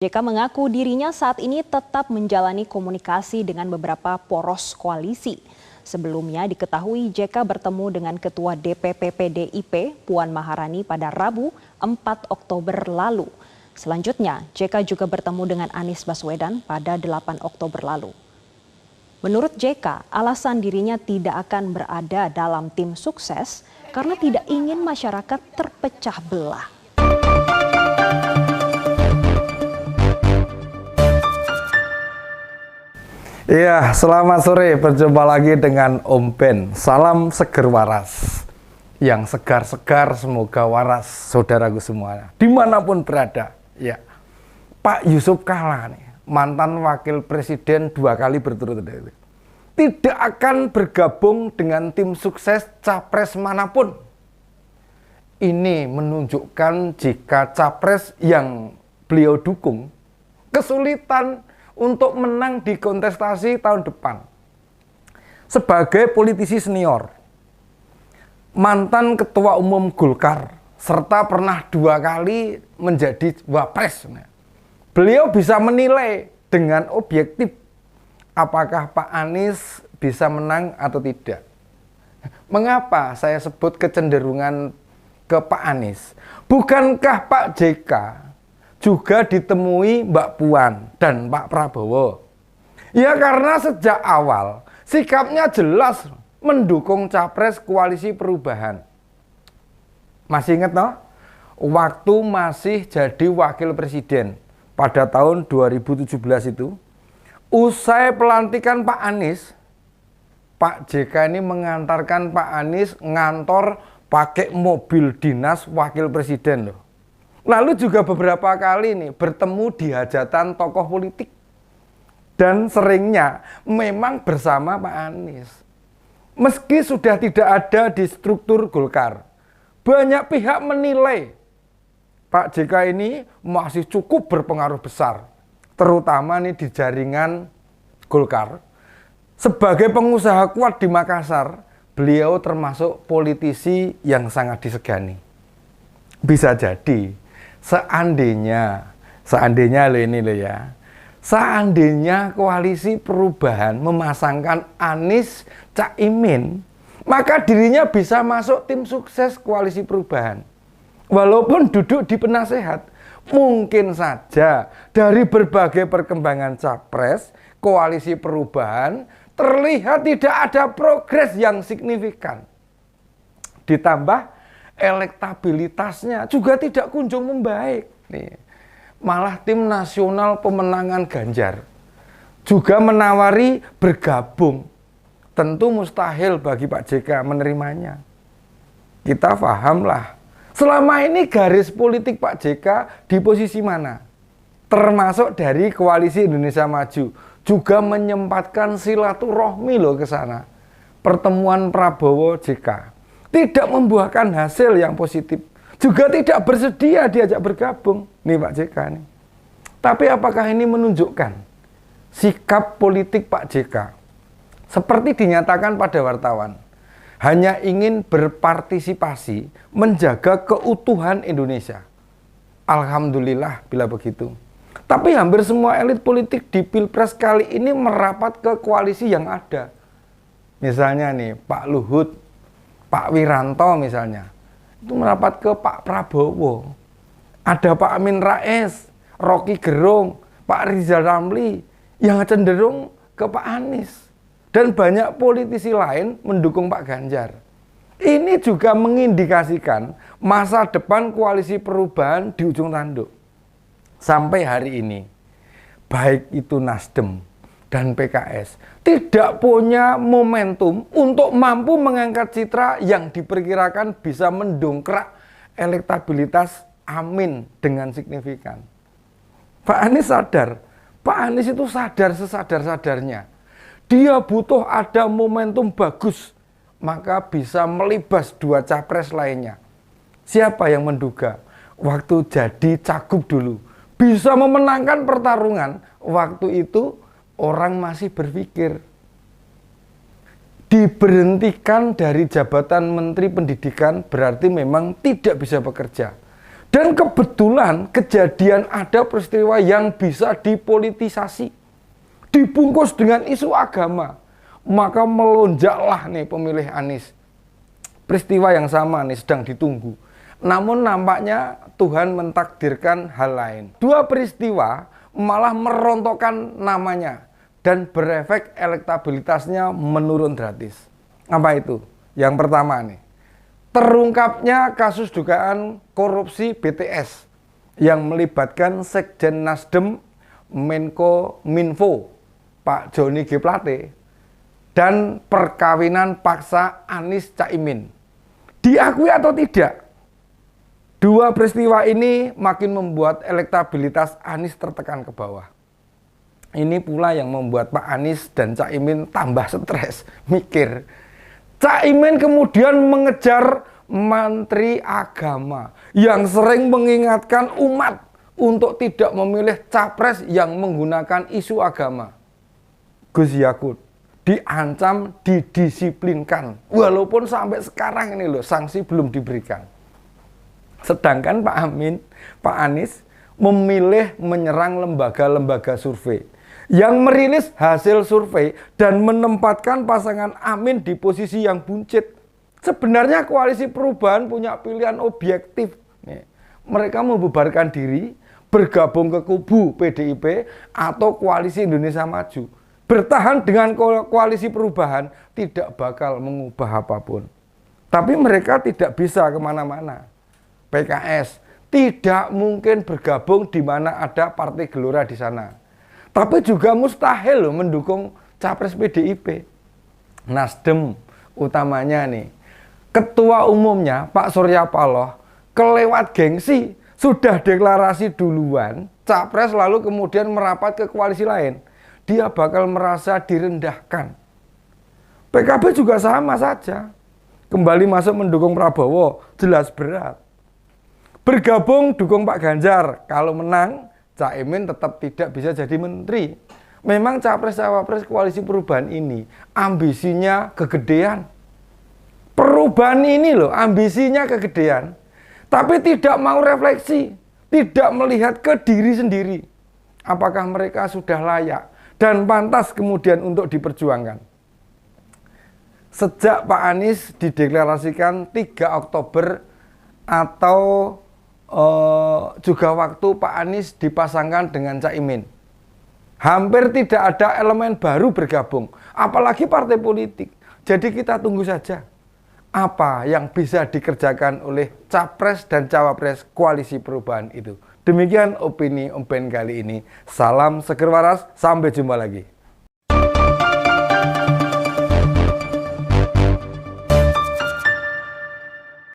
JK mengaku dirinya saat ini tetap menjalani komunikasi dengan beberapa poros koalisi. Sebelumnya diketahui JK bertemu dengan Ketua DPP PDIP Puan Maharani pada Rabu 4 Oktober lalu. Selanjutnya JK juga bertemu dengan Anies Baswedan pada 8 Oktober lalu. Menurut JK, alasan dirinya tidak akan berada dalam tim sukses karena tidak ingin masyarakat terpecah belah. Iya, selamat sore. Berjumpa lagi dengan Om Ben. Salam seger waras. Yang segar-segar semoga waras, saudaraku semua. Dimanapun berada. Ya, Pak Yusuf Kalla nih, mantan wakil presiden 2 kali berturut-turut. Tidak akan bergabung dengan tim sukses capres manapun. Ini menunjukkan jika capres yang beliau dukung kesulitan untuk menang di kontestasi tahun depan. Sebagai politisi senior, mantan ketua umum Golkar, serta pernah 2 kali menjadi wapres, beliau bisa menilai dengan objektif apakah Pak Anies bisa menang atau tidak. Mengapa saya sebut kecenderungan ke Pak Anies? Bukankah Pak JK juga ditemui Mbak Puan dan Pak Prabowo? Ya karena sejak awal sikapnya jelas mendukung capres koalisi perubahan. Masih ingat toh? Waktu masih jadi wakil presiden pada tahun 2017 itu, usai pelantikan Pak Anies, Pak JK ini mengantarkan Pak Anies ngantor pakai mobil dinas wakil presiden loh. Lalu juga beberapa kali nih bertemu di hajatan tokoh politik. Dan seringnya memang bersama Pak Anies. Meski sudah tidak ada di struktur Golkar, banyak pihak menilai Pak JK ini masih cukup berpengaruh besar. Terutama nih di jaringan Golkar. Sebagai pengusaha kuat di Makassar, beliau termasuk politisi yang sangat disegani. Bisa jadi seandainya koalisi perubahan memasangkan Anies Caimin, maka dirinya bisa masuk tim sukses koalisi perubahan. Walaupun duduk di penasehat, mungkin saja dari berbagai perkembangan capres koalisi perubahan terlihat tidak ada progres yang signifikan. Ditambah elektabilitasnya juga tidak kunjung membaik. Nih, malah tim nasional pemenangan Ganjar juga menawari bergabung. Tentu mustahil bagi Pak JK menerimanya. Kita pahamlah, selama ini garis politik Pak JK di posisi mana? Termasuk dari Koalisi Indonesia Maju juga menyempatkan silaturahmi loh ke sana. Pertemuan Prabowo JK tidak membuahkan hasil yang positif. Juga tidak bersedia diajak bergabung. Nih Pak JK nih. Tapi apakah ini menunjukkan sikap politik Pak JK? Seperti dinyatakan pada wartawan. Hanya ingin berpartisipasi menjaga keutuhan Indonesia. Alhamdulillah bila begitu. Tapi hampir semua elit politik di Pilpres kali ini merapat ke koalisi yang ada. Misalnya nih Pak Luhut, Pak Wiranto misalnya, itu merapat ke Pak Prabowo. Ada Pak Amin Rais, Rocky Gerung, Pak Rizal Ramli yang cenderung ke Pak Anies. Dan banyak politisi lain mendukung Pak Ganjar. Ini juga mengindikasikan masa depan koalisi perubahan di ujung tanduk. Sampai hari ini, baik itu Nasdem dan PKS tidak punya momentum untuk mampu mengangkat citra yang diperkirakan bisa mendongkrak elektabilitas Amin dengan signifikan. Pak Anies sadar, Pak Anies itu sadar sesadar-sadarnya. Dia butuh ada momentum bagus, maka bisa melibas 2 capres lainnya. Siapa yang menduga waktu jadi cagup dulu bisa memenangkan pertarungan, waktu itu orang masih berpikir diberhentikan dari jabatan Menteri Pendidikan berarti memang tidak bisa bekerja. Dan kebetulan kejadian ada peristiwa yang bisa dipolitisasi, dibungkus dengan isu agama, maka melonjaklah nih pemilih Anies. Peristiwa yang sama nih sedang ditunggu. Namun nampaknya Tuhan mentakdirkan hal lain. Dua peristiwa malah merontokkan namanya dan berefek elektabilitasnya menurun drastis. Apa itu? Yang pertama nih, terungkapnya kasus dugaan korupsi BTS yang melibatkan Sekjen Nasdem Menko Minfo Pak Joni G. Plate dan perkawinan paksa Anies Caimin. Diakui atau tidak, dua peristiwa ini makin membuat elektabilitas Anies tertekan ke bawah. Ini pula yang membuat Pak Anies dan Caimin tambah stres, mikir. Caimin kemudian mengejar Menteri Agama yang sering mengingatkan umat untuk tidak memilih capres yang menggunakan isu agama. Gus Yakut diancam didisiplinkan, walaupun sampai sekarang ini loh sanksi belum diberikan. Sedangkan Pak Anies memilih menyerang lembaga-lembaga survei yang merilis hasil survei dan menempatkan pasangan Amin di posisi yang buncit. Sebenarnya koalisi perubahan punya pilihan objektif. Mereka membubarkan diri, bergabung ke kubu PDIP atau koalisi Indonesia Maju. Bertahan dengan koalisi perubahan tidak bakal mengubah apapun. Tapi mereka tidak bisa kemana-mana. PKS tidak mungkin bergabung di mana ada partai gelora di sana. Tapi juga mustahil loh mendukung capres PDIP. Nasdem utamanya nih, ketua umumnya Pak Surya Paloh kelewat gengsi, sudah deklarasi duluan capres lalu kemudian merapat ke koalisi lain. Dia bakal merasa direndahkan. PKB juga sama saja. Kembali masuk mendukung Prabowo, jelas berat. Bergabung dukung Pak Ganjar, kalau menang Caimin tetap tidak bisa jadi menteri. Memang capres-cawapres koalisi perubahan ini ambisinya kegedean. Perubahan ini loh ambisinya kegedean, tapi tidak mau refleksi, tidak melihat ke diri sendiri. Apakah mereka sudah layak dan pantas kemudian untuk diperjuangkan. Sejak Pak Anies dideklarasikan 3 Oktober atau juga waktu Pak Anies dipasangkan dengan Caimin, hampir tidak ada elemen baru bergabung, apalagi partai politik. Jadi kita tunggu saja apa yang bisa dikerjakan oleh capres dan cawapres koalisi perubahan itu. Demikian opini Omben kali ini. Salam seger waras, sampai jumpa lagi.